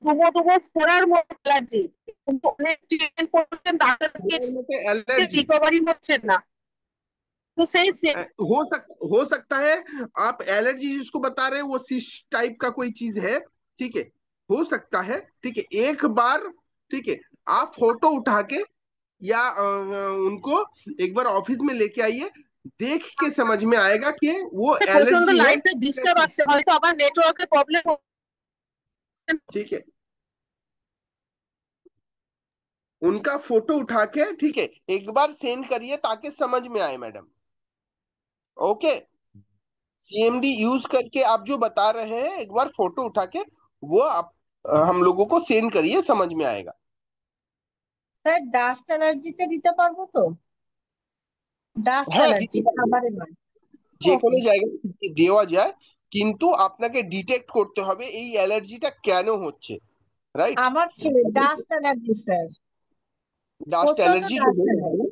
Speaker 5: ডুবো ডুবো ফোড়ার মতো অ্যালার্জি, কিন্তু অনেক ট্রিটমেন্ট করছেন, ডাক্তার দেখিয়েছে,
Speaker 2: एलर्जी
Speaker 5: রিকভারি হচ্ছে না। তো সেই
Speaker 2: हो सकता है आप एलर्जी जिसको बता रहे हैं वो सिस टाइप का कोई चीज है। ठीक है, हो सकता है। ठीक है, एक बार, ठीक है, आप फोटो उठा के या उनको एक बार ऑफिस में लेके आइए, देख के समझ में आएगा कि वो
Speaker 5: প্রচন্ড
Speaker 2: एलर्जी है
Speaker 5: লাইনটা ডিস্টার্ব
Speaker 2: कैसी।
Speaker 5: আসছে, হয়তো আমার নেটওয়ার্কের প্রবলেম।
Speaker 2: ठीक है, उनका फोटो उठा के, ठीक है, एक बार सेंड करिए ताकि समझ में आए मैडम। ओके, सीएमडी यूज करके आप जो बता रहे हैं, एक बार फोटो उठा के वो आप हम लोगों को सेंड करिए, समझ में आएगा।
Speaker 1: স্যার ডাস্ট অ্যালার্জিতে দিতে পারবো তো? ডাস্ট
Speaker 2: হ্যাঁ, দিতে
Speaker 1: অ্যালার্জি
Speaker 2: পারবো,
Speaker 1: খাবারের নয়।
Speaker 2: যে কোনো
Speaker 1: ওকে।
Speaker 2: জায়গায় দেওয়া যায়, কিন্তু আপনাকে ডিটেক্ট করতে হবে এই অ্যালার্জিটা কেন হচ্ছে, राइट।
Speaker 1: আমার ছেলে ডাস্ট অ্যালার্জি স্যার,
Speaker 2: डास्ट
Speaker 1: প্রচন্ড
Speaker 2: एलर्जी जो
Speaker 1: ডাস্ট
Speaker 2: है
Speaker 1: অ্যালার্জি।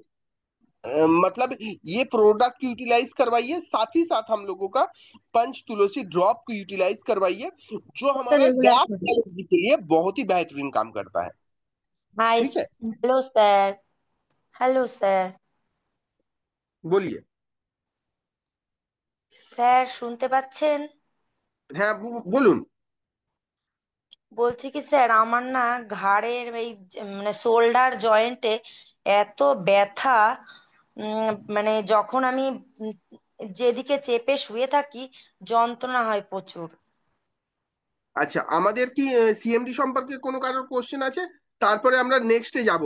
Speaker 2: मतलब ये प्रोडक्ट यूटिलाइज करवाइए, साथ ही साथ हम लोगों का पंच तुलसी ड्रॉप को यूटिलाइज करवाइए, जो
Speaker 1: ওটা
Speaker 2: हमारा
Speaker 1: রেগুলার
Speaker 2: डार्क
Speaker 1: করি।
Speaker 2: एलर्जी के लिए बहुत ही बेहतरीन काम करता है।
Speaker 7: हाय
Speaker 2: ठीक है,
Speaker 7: हेलो सर। Hello sir.
Speaker 2: बोलिए।
Speaker 7: স্যার শুনতে পাচ্ছেন?
Speaker 2: হ্যাঁ, বলুন।
Speaker 7: বলছি কি স্যার, আমার না ঘাড়ের এই মানে শোল্ডার জয়েন্টে এত ব্যথা, মানে যখন আমি উম, যেদিকে চেপে শুয়ে থাকি যন্ত্রণা হয় প্রচুর।
Speaker 2: আচ্ছা, আমাদের কি সিএমডি সম্পর্কে কোনো কারোর কোশ্চেন আছে? তারপরে আমরা নেক্সটে যাব।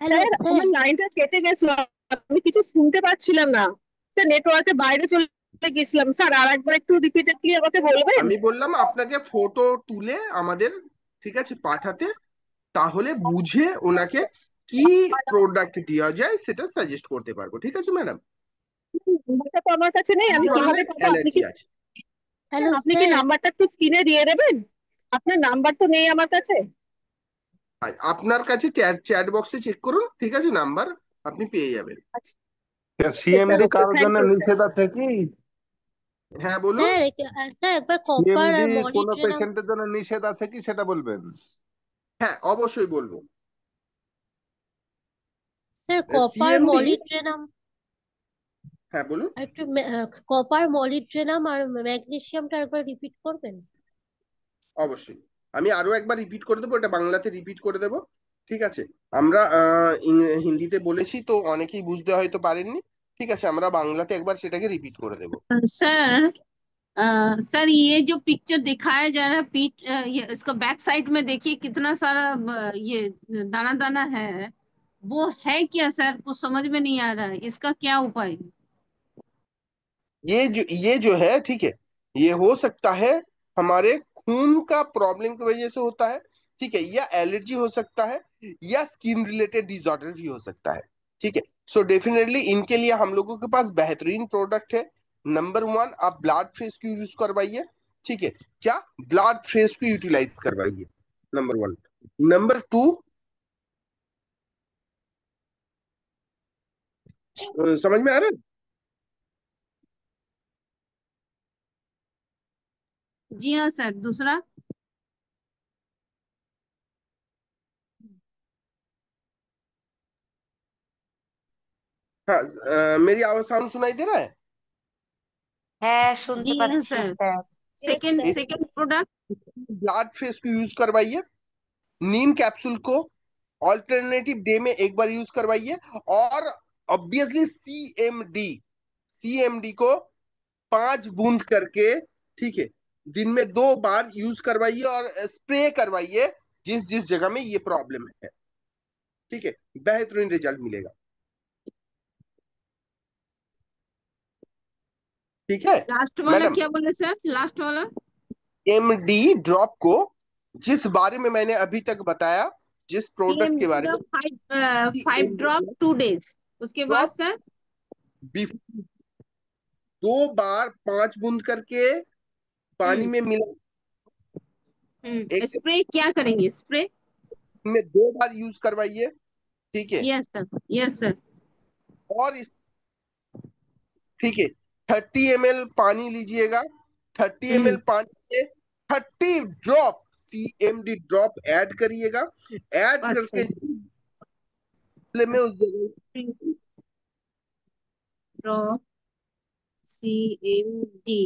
Speaker 4: Hello
Speaker 5: sir
Speaker 4: sir.
Speaker 5: আমার লাইনটা কেটে গেছিল, আমি কিছু শুনতে পাচ্ছিলাম না। স্যার নেটওয়ার্কের বাইরে চলে গেছিলাম। স্যার আর একবার একটু রিপিটেডলি আমাকে বলবেন?
Speaker 2: আমি বললাম আপনাকে ফটো তুলে আমাদের, ঠিক আছে, পাঠাতে, তাহলে বুঝে ওনাকে কি প্রোডাক্ট দেওয়া যায় সেটা সাজেস্ট করতে পারবো। ঠিক আছে ম্যাডাম,
Speaker 5: নাম্বারটা তো আমার কাছে নেই,
Speaker 2: কি
Speaker 5: আমি কিভাবে
Speaker 2: ধরনের
Speaker 5: পাবো? আপনি
Speaker 2: অ্যালার্জি
Speaker 5: কি
Speaker 2: আছে?
Speaker 4: হ্যালো
Speaker 5: আপনি কি
Speaker 4: স্যার।
Speaker 5: নাম্বারটা একটু স্ক্রিনে দিয়ে দেবেন? আপনার নাম্বার তো নেই আমার কাছে।
Speaker 2: আপনার কাছে চ্যাট চ্যাট বক্সে চেক করুন, ঠিক আছে, নাম্বার আপনি পেয়ে যাবেন।
Speaker 5: আচ্ছা, স্যার
Speaker 8: সিএমডি
Speaker 5: ওকে,
Speaker 8: কারোর
Speaker 5: থ্যাংক
Speaker 8: জন্য
Speaker 5: ইউ স্যার।
Speaker 8: নিষেধ আছে কি?
Speaker 2: হ্যাঁ, বলুন।
Speaker 4: স্যার স্যার একবার কপার
Speaker 8: সিএমডি
Speaker 4: আর
Speaker 8: কোনো
Speaker 4: মলিট্রেনাম।
Speaker 8: পেশেন্টের জন্য নিষেধ আছে কি সেটা বলবেন।
Speaker 2: হ্যাঁ, অবশ্যই বলবো।
Speaker 4: স্যার কপার
Speaker 2: সিএমডি,
Speaker 4: মলিট্রেনাম
Speaker 2: হ্যাঁ বলুন।
Speaker 4: আর একটু কপার মলিট্রেনাম আর ম্যাগনেসিয়ামটা একবার রিপিট করবেন?
Speaker 2: অবশ্যই, আমি আরো একবার রিপিট করে দেবো, এটা বাংলাতে রিপিট করে দেবো। ঠিক আছে, আমরা হিন্দিতে বলেছি তো অনেকেই বুঝতে হয়তো পারেননি। ঠিক আছে, আমরা বাংলাতে একবার সেটাকে রিপিট করে দেবো।
Speaker 9: सर सर ये जो पिक्चर दिखाया जा रहा है पीठ ये इसका बैक साइड में देखिए कितना सारा ये दाना दाना है, वो है क्या सर? कुछ समझ में नहीं आ रहा है, इसका क्या उपाय है?
Speaker 2: ये जो है, ठीक है, ये हो सकता है हमारे खून का प्रॉब्लम की वजह से होता है। ठीक है, या एलर्जी हो सकता है, या स्किन रिलेटेड डिसऑर्डर भी हो सकता है। ठीक है, सो डेफिनेटली इनके लिए हम लोगों के पास बेहतरीन प्रोडक्ट है। नंबर वन, आप ब्लड फ्रेश को यूज करवाइए। ठीक है, क्या ब्लड फ्रेश को यूटिलाइज करवाइए, नंबर वन। नंबर टू, समझ में आ रहा है?
Speaker 9: जी हाँ सर। दूसरा?
Speaker 2: हाँ, मेरी आवाज साउंड सुनाई दे रहा है?
Speaker 7: হ্যাঁ শুনতে
Speaker 9: जी हाँ
Speaker 7: পাচ্ছি
Speaker 9: sir.
Speaker 7: Sir.
Speaker 4: Yes,
Speaker 9: second
Speaker 4: sir.
Speaker 9: Second product?
Speaker 2: Blood fresh को यूज करवाइए। नीम कैप्सूल को ऑल्टरनेटिव डे में एक बार यूज करवाइए। और ऑब्वियसली सीएमडी, सीएमडी को 5 बूंद करके, ठीक है, दिन में 2 बार यूज करवाइए और स्प्रे करवाइए जिस जिस जगह में ये प्रॉब्लम है। ठीक है, बेहतरीन रिजल्ट मिलेगा। ठीक है
Speaker 9: लास्ट वाला
Speaker 2: मैडम,
Speaker 9: क्या बोले सर? लास्ट वाला?
Speaker 2: एमडी ड्रॉप को जिस बारे में मैंने अभी तक बताया, जिस प्रोडक्ट के
Speaker 9: सीएमडी
Speaker 2: बारे
Speaker 9: का
Speaker 2: में,
Speaker 9: 5 ड्रॉप 2 days, उसके बाद
Speaker 2: ड्रॉप
Speaker 9: सर?
Speaker 2: 2 बार 5 बूंद करके पानी
Speaker 9: हम्म
Speaker 2: में मिला, एक
Speaker 9: स्प्रे क्या करेंगे? स्प्रे?
Speaker 2: में 2 बार यूज करवाइए। ठीक है,
Speaker 9: यस सर, यस सर।
Speaker 2: और इस, ठीक है, 30 ml पानी लीजिएगा। 30 ml
Speaker 9: हम्म
Speaker 2: पानी में 30 ड्रॉप सीएमडी ड्रॉप ऐड करिएगा। ऐड
Speaker 9: अच्छा।
Speaker 2: करके जिस जगह में उस जगह,
Speaker 9: ड्रॉप CMD,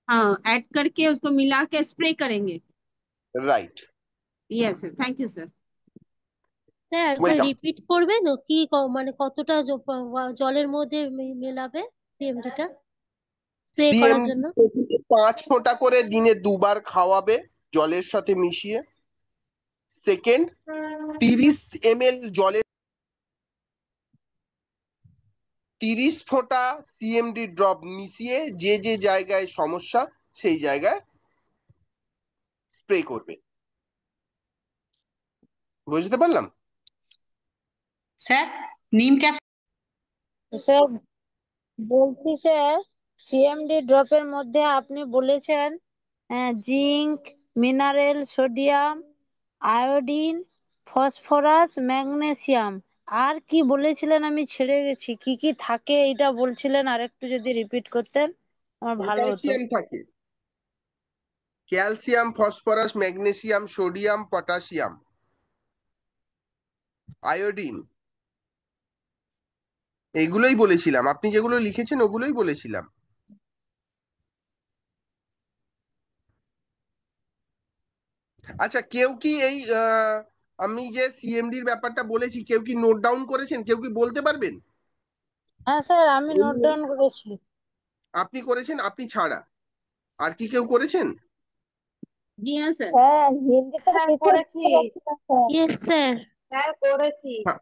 Speaker 9: हाँ, ऐड करके उसको मिला के स्प्रे करेंगे।
Speaker 2: Right,
Speaker 9: yes sir, thank you sir.
Speaker 4: Sir একবার
Speaker 2: ওয়েলকাম।
Speaker 4: রিপিট করবেন ও কি মানে কতটা জলের মধ্যে মেলাবে সিএমডিটা স্প্রে করার জন্য?
Speaker 2: সিএমডি 5 ফোঁটা করে দিনে 2 বার খাওয়াবে জলের সাথে মিশিয়ে। সেকেন্ড, 30 ml জলে 30 ফোঁটা সিএমডি ড্রপ মিশিয়ে যে যে জায়গায় সমস্যা সেই জায়গায় স্প্রে করবে। বুঝতে পারলাম।
Speaker 10: স্যার নিম ক্যাপ
Speaker 11: স্যার বলছি স্যার, সিএমডি ড্রপের মধ্যে আপনি বলেছেন zinc, mineral, sodium, iodine, phosphorus, magnesium, আর কি বলেছিলেন আমি ছেড়ে গেছি, কি কি থাকে এটা বলছিলেন, আর একটু যদি রিপিট করতেন আমার ভালো হতো।
Speaker 2: ক্যালসিয়াম থাকে, calcium, phosphorus, magnesium, sodium, potassium, iodine, এগুলোই বলেছিলাম। আপনি যেগুলো লিখেছেন ওগুলোই বলেছিলাম। আচ্ছা, কেউ কি এই আমি যে সিএমডির ব্যাপারটা বলেছি কেউ কি নোট ডাউন করেছেন? কেউ কি বলতে পারবেন?
Speaker 11: হ্যাঁ স্যার, আমি নোট ডাউন করেছি।
Speaker 2: আপনি করেছেন? আপনি ছাড়া আর কি কেউ করেছেন?
Speaker 9: जी हाँ सर।
Speaker 11: হ্যাঁ, হিন্দিটা করেছি।
Speaker 4: Yes sir.
Speaker 11: স্যার করেছি।
Speaker 2: हाँ।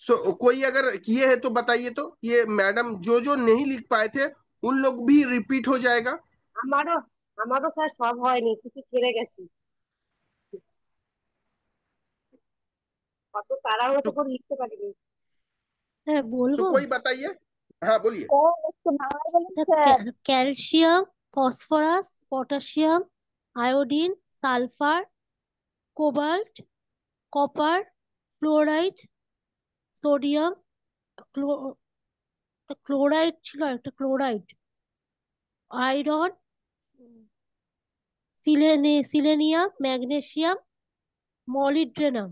Speaker 2: सो कोई अगर किए है तो बताइए, तो ये मैडम जो जो नहीं लिख पाए थे उन लोग भी रिपीट हो जाएगा।
Speaker 11: আমারও আমারও স্যার সব হয়নি, কিছু ছেড়ে গেছি, অত তাড়াহুড়ো
Speaker 2: सो
Speaker 11: করে লিখতে পারিনি।
Speaker 4: স্যার বলবো?
Speaker 2: कोई बताइए। हाँ बोलिए।
Speaker 11: একটু বাংলায় বলুন
Speaker 4: sir
Speaker 11: sir.
Speaker 4: Calcium, phosphorus, potassium, iodine, sulphur, cobalt, copper, fluoride, sodium, chloride ছিল একটা, chloride, iron, selenium, magnesium, molybdenum.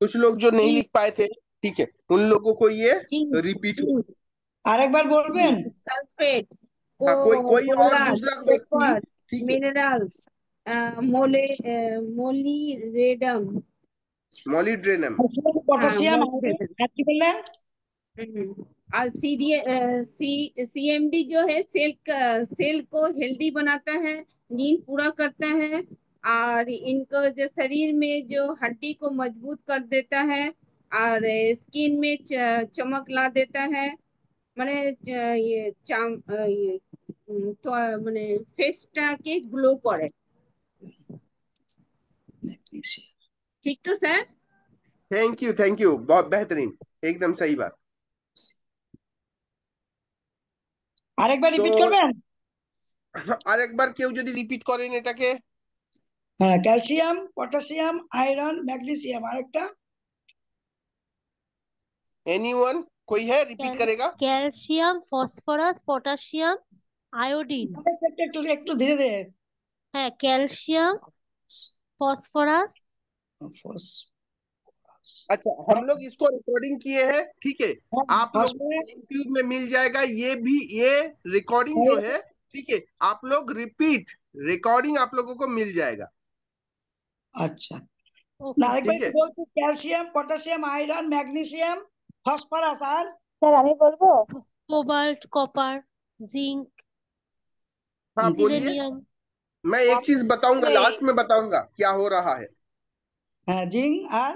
Speaker 2: कुछ लोग जो नहीं
Speaker 9: जी
Speaker 2: लिख पाए थे, ठीक है, उन लोगों को ये
Speaker 9: जी
Speaker 2: रिपीट
Speaker 9: जी
Speaker 2: हो।
Speaker 10: আরেকবার বলবেন?
Speaker 9: सल्फेट को
Speaker 2: हाँ, कोई और
Speaker 9: पोलार
Speaker 2: दूसरा व्यक्ति,
Speaker 9: कॉपर
Speaker 2: ठीक है,
Speaker 9: मिनरल्स मोले मोलीरेडम।
Speaker 2: मॉलिड्रेनम,
Speaker 9: हाँ
Speaker 10: পটাশিয়াম,
Speaker 9: मोलीरेडम।
Speaker 10: আর কি বললেন?
Speaker 9: और सीएमडी जो है सेल को हेल्दी बनाता है, नींद पूरा करता है, और इनको जो शरीर में जो हड्डी को मजबूत कर देता है, और स्किन में चमक ला देता है, মানে ये ये তো মানে ফেসটাকে গ্লো করে। ঠিক তো স্যার?
Speaker 2: थैंक यू, बहुत बेहतरीन, एकदम सही बात।
Speaker 10: আরেকবার
Speaker 2: তো
Speaker 10: রিপিট করবেন?
Speaker 2: আরেকবার কেউ যদি রিপিট করেন এটাকে।
Speaker 10: হ্যাঁ, ক্যালসিয়াম, পটাশিয়াম, আয়রন, ম্যাগনেসিয়াম, আরেকটা?
Speaker 2: एनीवन, कोई है रिपीट करेगा?
Speaker 4: Calcium, phosphorus, potassium, iodine.
Speaker 10: একটু একটু একটু ধীরে ধীরে।
Speaker 4: হ্যাঁ, ক্যালসিয়াম, ফসফরাস।
Speaker 2: अच्छा, हम लोग इसको रिकॉर्डिंग किए हैं, ठीक है, आप लोग
Speaker 10: ফসফরাস,
Speaker 2: यूट्यूब में मिल जाएगा ये भी, ये रिकॉर्डिंग जो है, ठीक है, आप लोग रिपीट रिकॉर्डिंग आप लोगों को मिल जाएगा।
Speaker 10: আচ্ছা, না
Speaker 4: ওকে
Speaker 10: আরেকবার
Speaker 2: ठीक
Speaker 10: একটু
Speaker 2: है,
Speaker 10: বলছি। Calcium, potassium, iron, magnesium, phosphorus, আর
Speaker 11: স্যার আমি বলবো।
Speaker 4: কোবাল্ট, কপার, জিঙ্ক,
Speaker 2: हाँ बोलिए।
Speaker 4: সিলেনিয়াম।
Speaker 2: मैं एक चीज बताऊंगा, लास्ट में बताऊंगा क्या हो रहा है।
Speaker 10: হ্যাঁ, জিঙ্ক, আর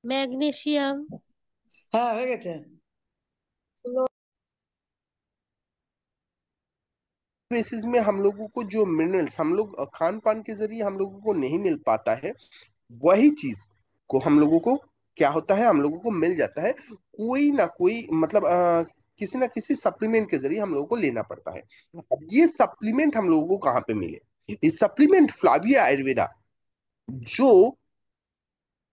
Speaker 4: ম্যাগনেসিয়াম।
Speaker 10: হ্যাঁ হয়ে গেছে।
Speaker 2: बेसिस में हम लोगों को जो मिनरल्स हम लोग खान पान के जरिए हम लोगों को नहीं मिल पाता है, वही चीज को हम लोगों को क्या होता है, हम लोगों को मिल जाता है कोई ना कोई, मतलब किसी ना किसी सप्लीमेंट के जरिए हम लोगों को लेना पड़ता है। अब ये सप्लीमेंट हम लोगों को कहाँ पे मिले? ये सप्लीमेंट फ्लाविया आयुर्वेदा, जो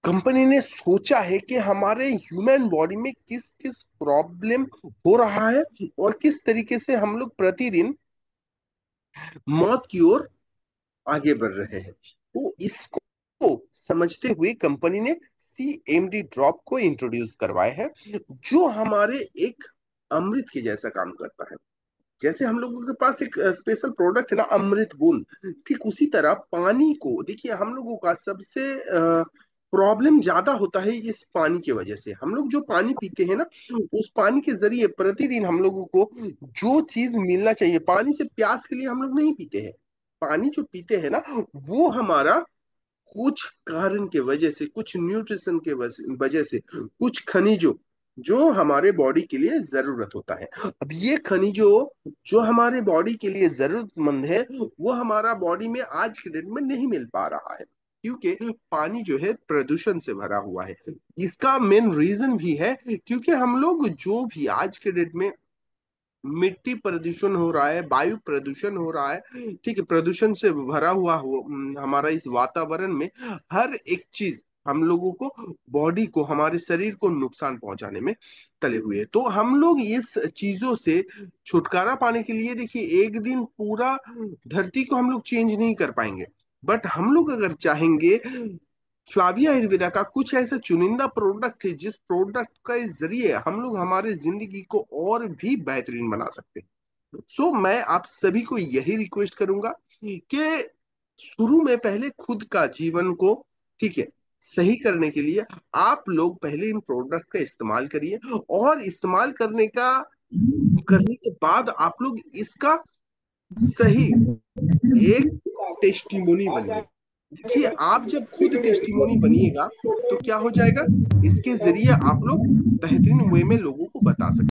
Speaker 2: कंपनी ने सोचा है कि हमारे ह्यूमन बॉडी में किस किस प्रॉब्लम हो रहा है और किस तरीके से हम लोग प्रतिदिन मौत की ओर आगे बढ़ रहे हैं, तो इसको समझते हुए कंपनी ने सीएमडी ड्रॉप को इंट्रोड्यूस करवाया है, जो हमारे एक अमृत के जैसा काम करता है। जैसे हम लोगों के पास एक स्पेशल प्रोडक्ट है ना, अमृत बूंद, ठीक उसी तरह पानी को देखिए, हम लोगों का सबसे प्रॉब्लम ज्यादा होता है इस पानी की वजह से। हम लोग जो पानी पीते हैं ना, उस पानी के जरिए प्रतिदिन हम लोगों को जो चीज मिलना चाहिए, पानी से प्यास के लिए हम लोग नहीं पीते हैं। पानी जो पीते हैं ना, वो हमारा कुछ कारण के वजह से, कुछ न्यूट्रिशन के वजह से, कुछ खनिजों जो हमारे बॉडी के लिए जरूरत होता है। अब ये खनिजों जो हमारे बॉडी के लिए जरूरतमंद है वो हमारा बॉडी में आज के डेट में नहीं मिल पा रहा है, क्योंकि पानी जो है प्रदूषण से भरा हुआ है। इसका मेन रीजन भी है क्योंकि हम लोग जो भी आज के डेट में मिट्टी प्रदूषण हो रहा है, वायु प्रदूषण हो रहा है, ठीक है, प्रदूषण से भरा हुआ हमारा इस वातावरण में हर एक चीज हम लोगों को, बॉडी को, हमारे शरीर को नुकसान पहुंचाने में तले हुए हैं। तो हम लोग इस चीजों से छुटकारा पाने के लिए, देखिए, एक दिन पूरा धरती को हम लोग चेंज नहीं कर पाएंगे, बट हम लोग अगर चाहेंगे, फ्लाविया आयुर्वेदा का कुछ ऐसा चुनिंदा प्रोडक्ट है जिस प्रोडक्ट के जरिए हम लोग हमारे जिंदगी को और भी बेहतरीन बना सकते हैं। सो मैं आप सभी को यही रिक्वेस्ट करूंगा कि शुरू में पहले खुद का जीवन को, ठीक है, सही करने के लिए आप लोग पहले इन प्रोडक्ट का इस्तेमाल करिए, और इस्तेमाल करने के बाद आप लोग इसका सही एक टेस्टिमोनी बनिए। देखिए, आप जब खुद टेस्टिमोनी बनिएगा तो क्या हो जाएगा, इसके जरिए आप लोग बेहतरीन वे में लोगों को बता सकते हैं।